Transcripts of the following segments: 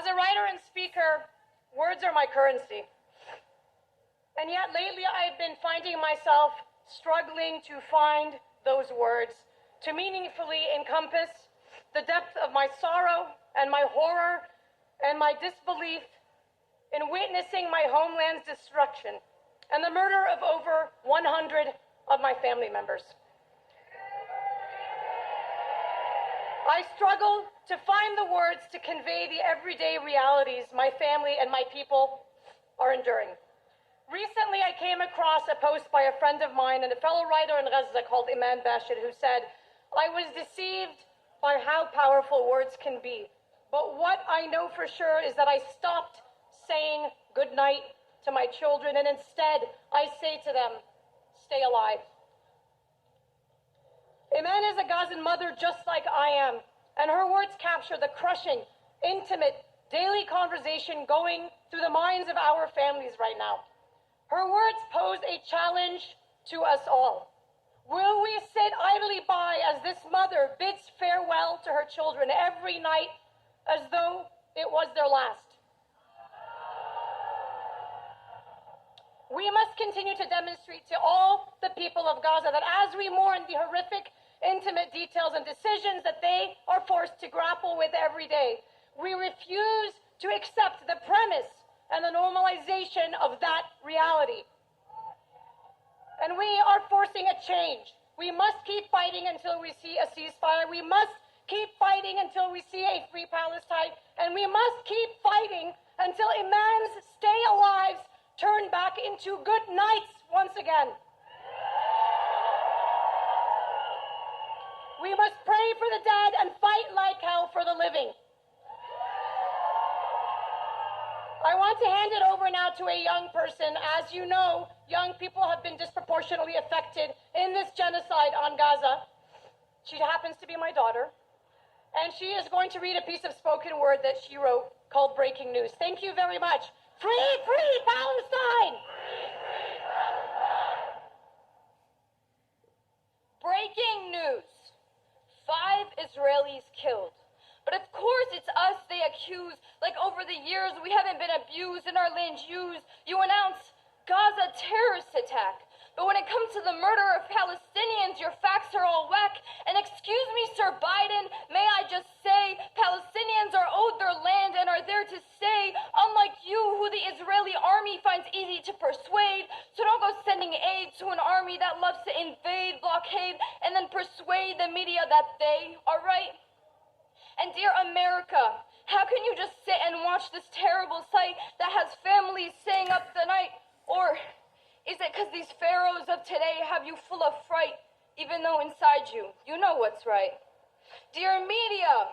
As a writer and speaker, words are my currency. And yet lately I've been finding myself struggling to find those words to meaningfully encompass the depth of my sorrow and my horror and my disbelief in witnessing my homeland's destruction and the murder of over 100 of my family members. I struggle to find the words to convey the everyday realities my family and my people are enduring. Recently, I came across a post by a friend of mine and a fellow writer in Gaza called Imam Bashir, who said, "I was deceived by how powerful words can be. But what I know for sure is that I stopped saying good night to my children, and instead I say to them, stay alive." Iman is a Gazan mother just like I am, and her words capture the crushing, intimate, daily conversation going through the minds of our families right now. Her words pose a challenge to us all. Will we sit idly by as this mother bids farewell to her children every night as though it was their last? We must continue to demonstrate to all the people of Gaza that as we mourn the horrific, intimate details and decisions that they are forced to grapple with every day, we refuse to accept the premise and the normalization of that reality. And we are forcing a change. We must keep fighting until we see a ceasefire. We must keep fighting until we see a free Palestine. And we must keep fighting until Iman's stay alive turn back into good nights once again. We must pray for the dead and fight like hell for the living. I want to hand it over now to a young person. As you know, young people have been disproportionately affected in this genocide on Gaza. She happens to be my daughter, and she is going to read a piece of spoken word that she wrote called Breaking News. Thank you very much. Free, free Palestine! Free, free Palestine! Breaking news. 5 Israelis killed. But of course it's us they accuse, like over the years we haven't been abused and our land used. You announce Gaza terrorist attack. But when it comes to the murder of Palestinians, your facts are all whack. And excuse me, Sir Biden, may I just say, Palestinians are owed their land and are there to stay, unlike you, who the Israeli army finds easy to persuade. So don't go sending aid to an army that loves to invade, blockade, and then persuade the media that they are right. And dear America, how can you just sit and watch this terrible sight that has families staying up the night? Or is it because these pharaohs of today have you full of fright, even though inside you, you know what's right? Dear media,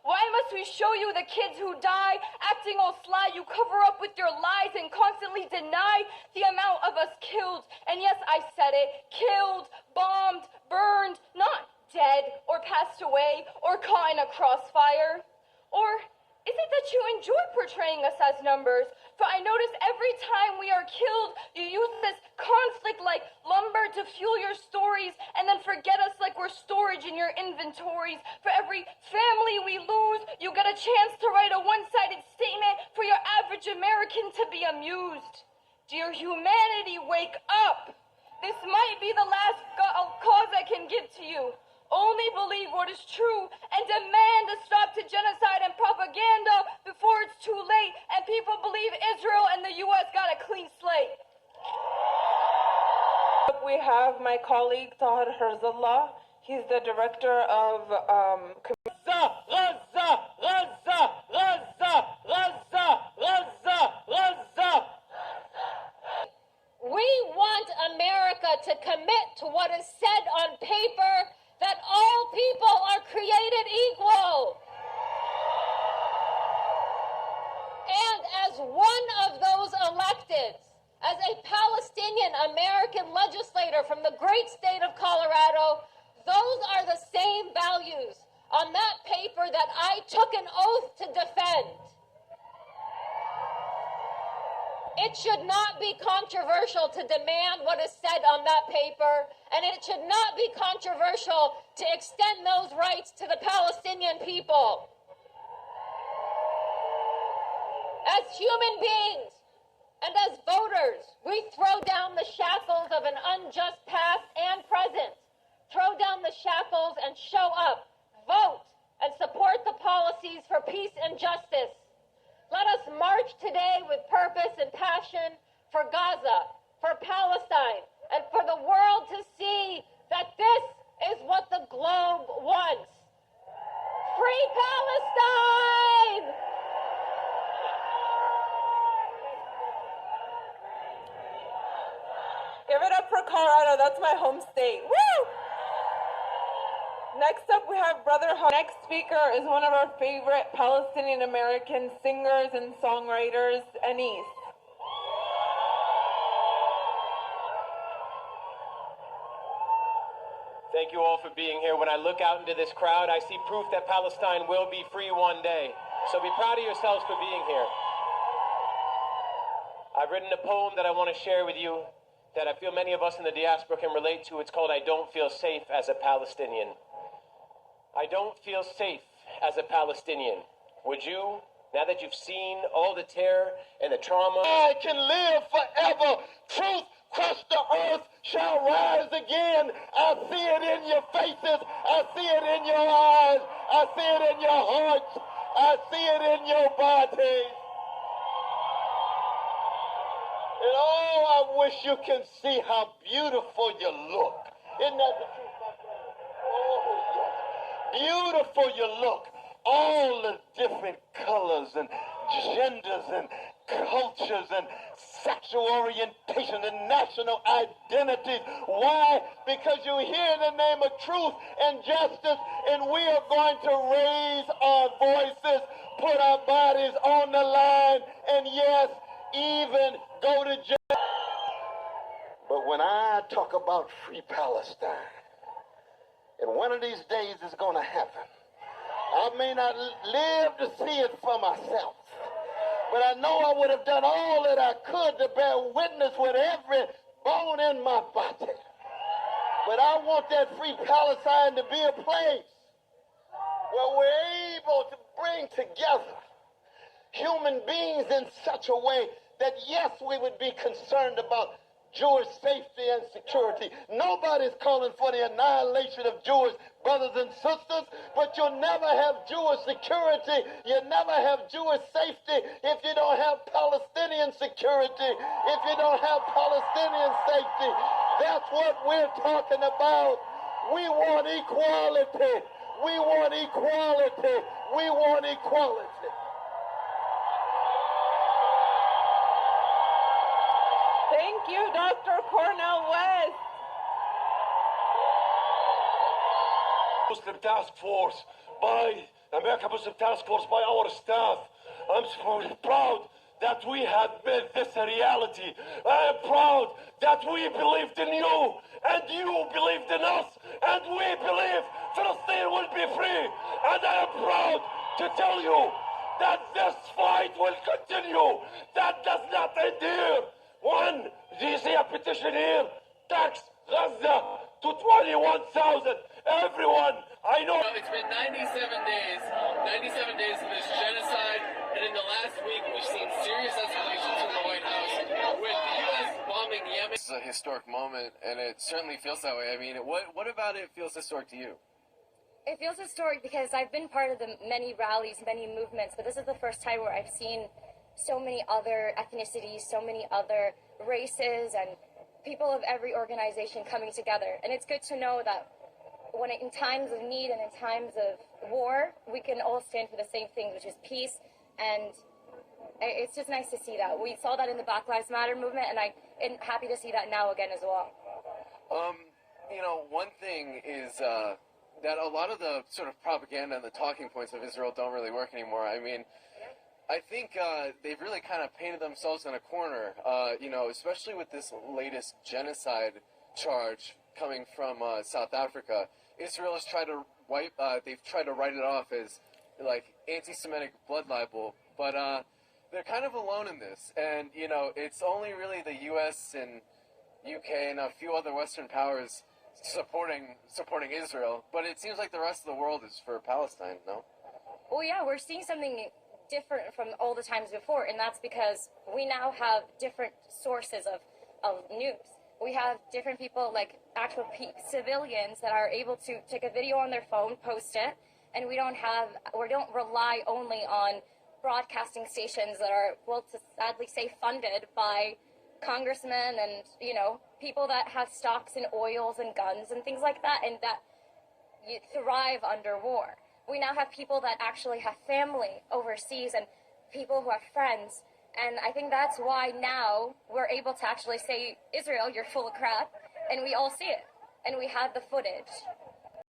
why must we show you the kids who die, acting all sly? You cover up with your lies and constantly deny the amount of us killed. And yes, I said it, killed, bombed, burned, not dead or passed away or caught in a crossfire. Or is it that you enjoy portraying us as numbers? For I notice every time we are killed, you use this conflict like lumber to fuel your stories and then forget us like we're storage in your inventories. For every family we lose, you get a chance to write a one-sided statement for your average American to be amused. Dear humanity, wake up. This might be the last cause I can give to you. Only believe what is true and demand a stop to genocide and propaganda before it's too late and people believe Israel and the U.S. got a clean slate. We have my colleague 𝓟𝓻𝓸. He's the director of Gaza, Gaza, Gaza, Gaza, Gaza, Gaza, Gaza. We want America to commit to what is said on paper, that all people are created equal. And as one of those elected, as a Palestinian American legislator from the great state of Colorado, those are the same values on that paper that I took an oath to defend. It should not be controversial to demand what is said on that paper, and it should not be controversial to extend those rights to the Palestinian people. as human beings and as voters, we throw down the shackles of an unjust past and present. Throw down the shackles and show up, vote, and support the policies for peace and justice. Let us march today with purpose and passion for Gaza, for Palestine, and for the world to see that this is what the globe wants. Free Palestine! Give it up for Colorado. That's my home state. Woo! Next up, we have Brother Hum. Next speaker is one of our favorite Palestinian American singers and songwriters, Anis. Thank you all for being here. When I look out into this crowd, I see proof that Palestine will be free one day. So be proud of yourselves for being here. I've written a poem that I want to share with you that I feel many of us in the diaspora can relate to. It's called I Don't Feel Safe as a Palestinian. I don't feel safe as a Palestinian. Would you, now that you've seen all the terror and the trauma? I can live forever. Truth crushed the earth shall rise again. I see it in your faces. I see it in your eyes. I see it in your hearts. I see it in your bodies. And oh, I wish you can see how beautiful you look. Isn't that the truth, my friend? Oh, yes. Beautiful you look. All the different colors and genders and cultures and sexual orientation and national identities. Why? Because you're here in the name of truth and justice, and we are going to raise our voices, put our bodies on the line, and yes, even go to jail. But when I talk about free Palestine, and one of these days it's going to happen, I may not live to see it for myself, but I know I would have done all that I could to bear witness with every bone in my body. But I want that free Palestine to be a place where we're able to bring together human beings in such a way that, yes, we would be concerned about Jewish safety and security. Nobody's calling for the annihilation of Jewish brothers and sisters, but you'll never have Jewish security. You'll never have Jewish safety if you don't have Palestinian security, if you don't have Palestinian safety. That's what we're talking about. We want equality. We want equality. We want equality. Thank you, Dr. Cornel West. Muslim Task Force, by American Muslim Task Force, by our staff. I'm so proud that we have made this a reality. I am proud that we believed in you, and you believed in us, and we believe Palestine will be free. And I am proud to tell you that this fight will continue. That does not end here. One, do you see a petition here? Tax Gaza to 21,000. Everyone, I know. It's been 97 days of this genocide, and in the last week we've seen serious escalations from the White House with the U.S. bombing Yemen. This is a historic moment, and it certainly feels that way. I mean, what about it feels historic to you? It feels historic because I've been part of the many rallies, many movements, but this is the first time where I've seen so many other ethnicities, so many other races, and people of every organization coming together. And it's good to know that when in times of need and in times of war, we can all stand for the same thing, which is peace. And it's just nice to see that. We saw that in the Black Lives Matter movement, and I'm happy to see that now again as well. You know, one thing is that a lot of the sort of propaganda and the talking points of Israel don't really work anymore. I mean, I think they've really kind of painted themselves in a corner, you know, especially with this latest genocide charge coming from South Africa. Israel has tried to they've tried to write it off as, like, anti-Semitic blood libel, but they're kind of alone in this. And, you know, it's only really the U.S. and UK and a few other Western powers supporting Israel, but it seems like the rest of the world is for Palestine, no? Well, yeah, we're seeing something different from all the times before, and that's because we now have different sources of news. We have different people, like actual civilians, that are able to take a video on their phone, post it, and we don't rely only on broadcasting stations that are, well, to sadly say, funded by congressmen and, you know, people that have stocks in oils and guns and things like that, and that you thrive under war. We now have people that actually have family overseas and people who have friends. And I think that's why now we're able to actually say, Israel, you're full of crap, and we all see it, and we have the footage.